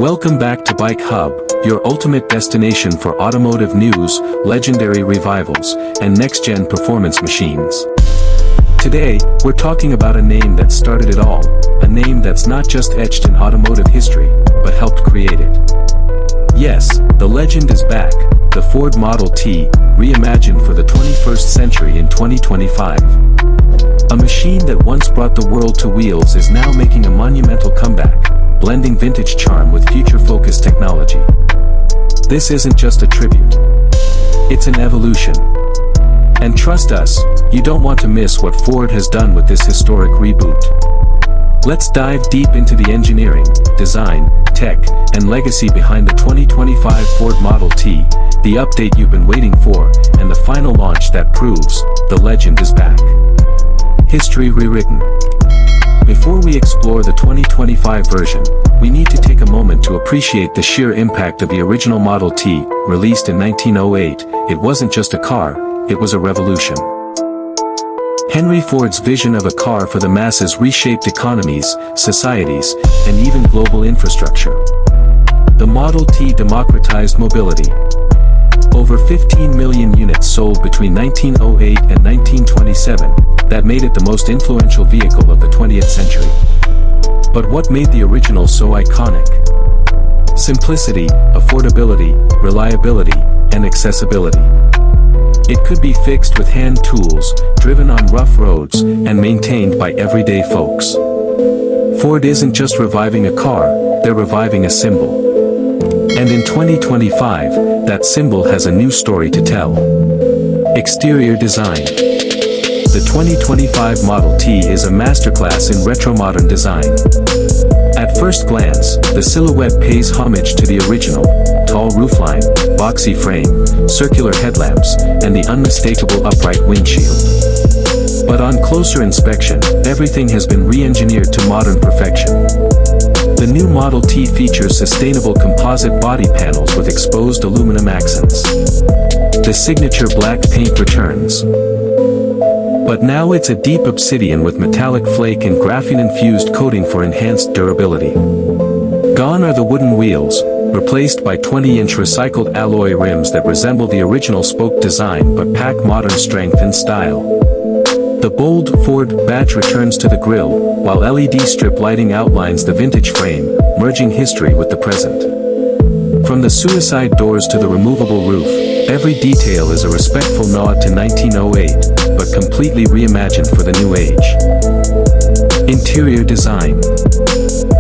Welcome back to Bike Hub, your ultimate destination for automotive news, legendary revivals, and next-gen performance machines. Today, we're talking about a name that started it all, a name that's not just etched in automotive history, but helped create it. Yes, the legend is back, the Ford Model T, reimagined for the 21st century in 2025. A machine that once brought the world to wheels is now making a monumental comeback, blending vintage charm with future-focused technology. This isn't just a tribute. It's an evolution. And trust us, you don't want to miss what Ford has done with this historic reboot. Let's dive deep into the engineering, design, tech, and legacy behind the 2025 Ford Model T, the update you've been waiting for, and the final launch that proves the legend is back. History rewritten. Before we explore the 2025 version, we need to take a moment to appreciate the sheer impact of the original Model T, released in 1908. It wasn't just a car, it was a revolution. Henry Ford's vision of a car for the masses reshaped economies, societies, and even global infrastructure. The Model T democratized mobility. Over 15 million units sold between 1908 and 1927, that made it the most influential vehicle of the 20th century. But what made the original so iconic? Simplicity, affordability, reliability, and accessibility. It could be fixed with hand tools, driven on rough roads, and maintained by everyday folks. Ford isn't just reviving a car, they're reviving a symbol. And in 2025, that symbol has a new story to tell. Exterior design. The 2025 Model T is a masterclass in retro-modern design. At first glance, the silhouette pays homage to the original: tall roofline, boxy frame, circular headlamps, and the unmistakable upright windshield. But on closer inspection, everything has been re-engineered to modern perfection. The new Model T features sustainable composite body panels with exposed aluminum accents. The signature black paint returns. But now it's a deep obsidian with metallic flake and graphene-infused coating for enhanced durability. Gone are the wooden wheels, replaced by 20-inch recycled alloy rims that resemble the original spoke design but pack modern strength and style. The bold Ford badge returns to the grille, while LED strip lighting outlines the vintage frame, merging history with the present. From the suicide doors to the removable roof, every detail is a respectful nod to 1908, but completely reimagined for the new age. Interior design.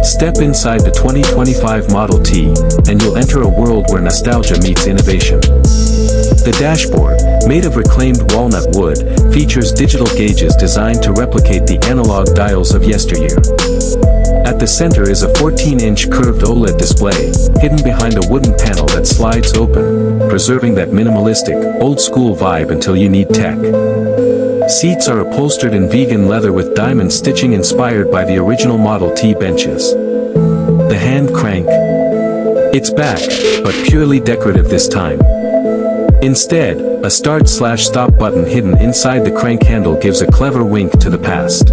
Step inside the 2025 Model T, and you'll enter a world where nostalgia meets innovation. The dashboard, made of reclaimed walnut wood, features digital gauges designed to replicate the analog dials of yesteryear. At the center is a 14-inch curved OLED display, hidden behind a wooden panel that slides open, preserving that minimalistic, old-school vibe until you need tech. Seats are upholstered in vegan leather with diamond stitching inspired by the original Model T benches. The hand crank. It's back, but purely decorative this time. Instead, a start/stop button hidden inside the crank handle gives a clever wink to the past.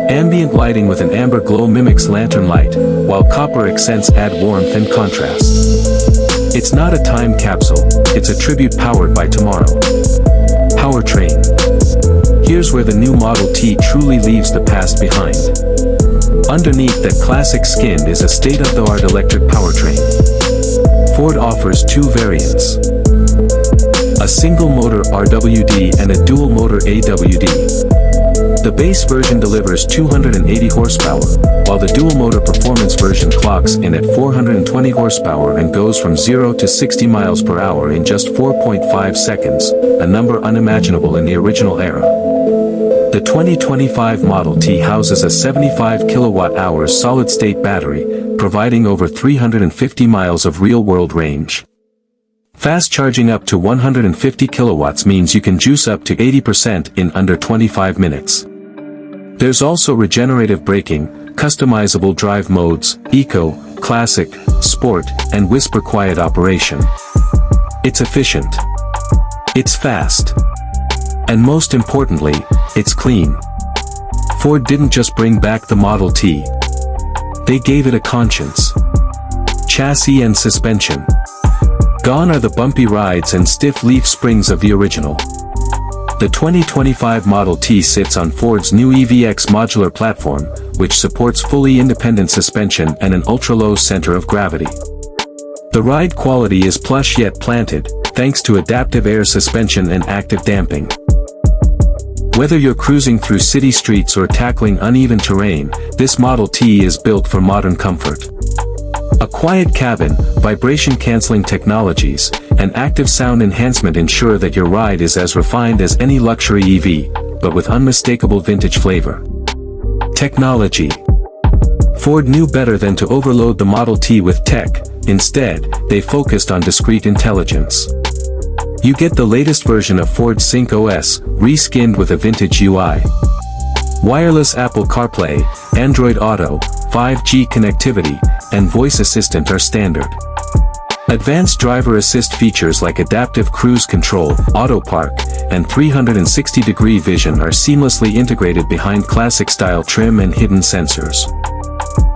Ambient lighting with an amber glow mimics lantern light, while copper accents add warmth and contrast. It's not a time capsule, it's a tribute powered by tomorrow. Powertrain. Here's where the new Model T truly leaves the past behind. Underneath that classic skin is a state-of-the-art electric powertrain. Ford offers two variants: a single-motor RWD and a dual-motor AWD. The base version delivers 280 horsepower, while the dual-motor performance version clocks in at 420 horsepower and goes from 0 to 60 miles per hour in just 4.5 seconds, a number unimaginable in the original era. The 2025 Model T houses a 75 kilowatt-hour solid-state battery, providing over 350 miles of real-world range. Fast charging up to 150 kilowatts means you can juice up to 80% in under 25 minutes. There's also regenerative braking, customizable drive modes, Eco, Classic, Sport, and Whisper Quiet operation. It's efficient. It's fast. And most importantly, it's clean. Ford didn't just bring back the Model T. They gave it a conscience. chassis and suspension. Gone are the bumpy rides and stiff leaf springs of the original. The 2025 Model T sits on Ford's new EVX modular platform, which supports fully independent suspension and an ultra-low center of gravity. The ride quality is plush yet planted, thanks to adaptive air suspension and active damping. Whether you're cruising through city streets or tackling uneven terrain, this Model T is built for modern comfort. A quiet cabin, vibration-canceling technologies, and active sound enhancement ensure that your ride is as refined as any luxury EV, but with unmistakable vintage flavor. Technology. Ford knew better than to overload the Model T with tech. Instead, they focused on discrete intelligence. You get the latest version of Ford Sync OS, reskinned with a vintage UI. Wireless Apple CarPlay, Android Auto, 5G connectivity, and voice assistant are standard. Advanced driver assist features like adaptive cruise control, auto park, and 360-degree vision are seamlessly integrated behind classic-style trim and hidden sensors.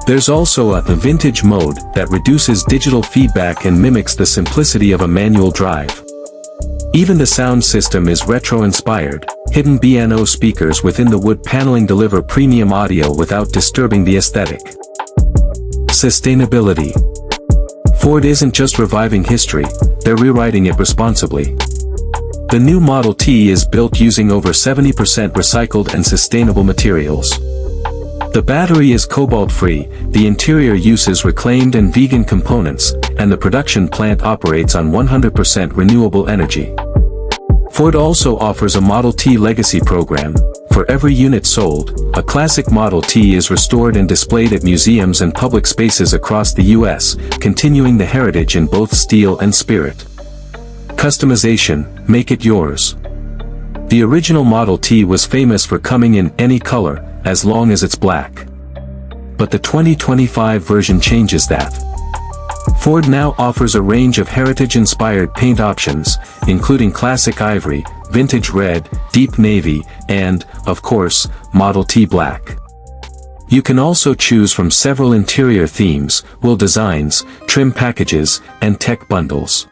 There's also a vintage mode that reduces digital feedback and mimics the simplicity of a manual drive. Even the sound system is retro-inspired. Hidden B&O speakers within the wood paneling deliver premium audio without disturbing the aesthetic. Sustainability. Ford isn't just reviving history, they're rewriting it responsibly. The new Model T is built using over 70% recycled and sustainable materials. The battery is cobalt-free, the interior uses reclaimed and vegan components, and the production plant operates on 100% renewable energy. Ford also offers a Model T Legacy program. For every unit sold, a classic Model T is restored and displayed at museums and public spaces across the U.S., continuing the heritage in both steel and spirit. Customization, make it yours. The original Model T was famous for coming in any color, as long as it's black. But the 2025 version changes that. Ford now offers a range of heritage-inspired paint options, including classic ivory, vintage red, deep navy, and, of course, Model T black. You can also choose from several interior themes, wool designs, trim packages, and tech bundles.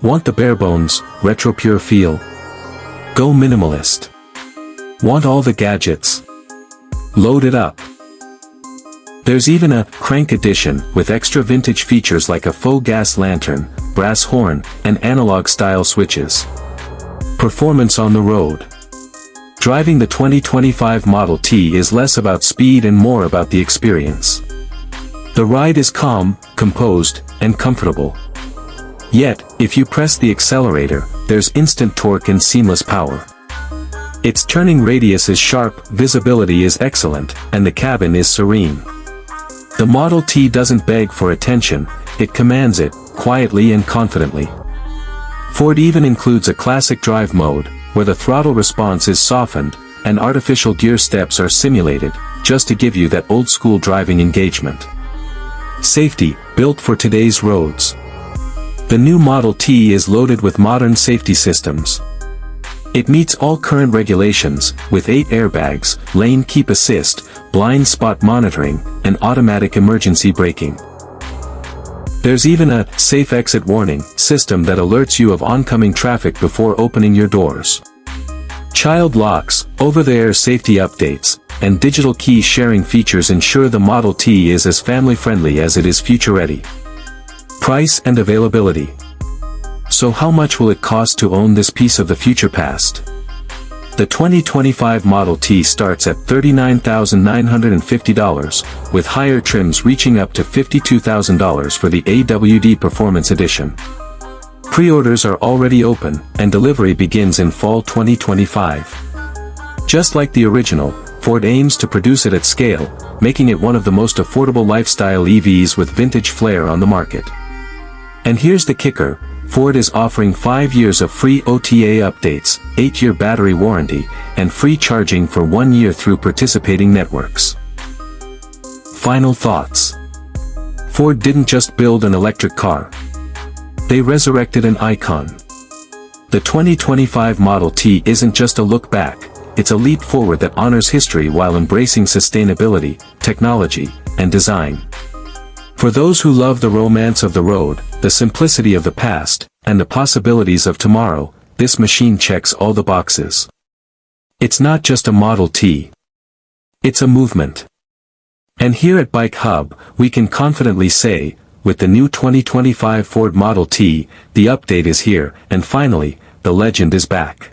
Want the barebones, retro pure feel? Go minimalist. Want all the gadgets? Load it up. There's even a crank edition with extra vintage features like a faux gas lantern, brass horn, and analog-style switches. Performance on the road. Driving the 2025 Model T is less about speed and more about the experience. The ride is calm, composed, and comfortable. Yet, if you press the accelerator, there's instant torque and seamless power. Its turning radius is sharp, visibility is excellent, and the cabin is serene. The Model T doesn't beg for attention, it commands it, quietly and confidently. Ford even includes a classic drive mode, where the throttle response is softened, and artificial gear steps are simulated, just to give you that old-school driving engagement. Safety, built for today's roads. The new Model T is loaded with modern safety systems. It meets all current regulations, with 8 airbags, lane keep assist, blind spot monitoring, and automatic emergency braking. There's even a safe exit warning system that alerts you of oncoming traffic before opening your doors. Child locks, over-the-air safety updates, and digital key sharing features ensure the Model T is as family-friendly as it is future-ready. Price and availability. So how much will it cost to own this piece of the future past? The 2025 Model T starts at $39,950, with higher trims reaching up to $52,000 for the AWD Performance Edition. Pre-orders are already open, and delivery begins in fall 2025. Just like the original, Ford aims to produce it at scale, making it one of the most affordable lifestyle EVs with vintage flair on the market. And here's the kicker. Ford is offering 5 years of free OTA updates, 8-year battery warranty, and free charging for 1 year through participating networks. Final thoughts. Ford didn't just build an electric car. They resurrected an icon. The 2025 Model T isn't just a look back, it's a leap forward that honors history while embracing sustainability, technology, and design. For those who love the romance of the road, the simplicity of the past, and the possibilities of tomorrow, this machine checks all the boxes. It's not just a Model T. It's a movement. And here at Bike Hub, we can confidently say, with the new 2025 Ford Model T, the update is here, and finally, the legend is back.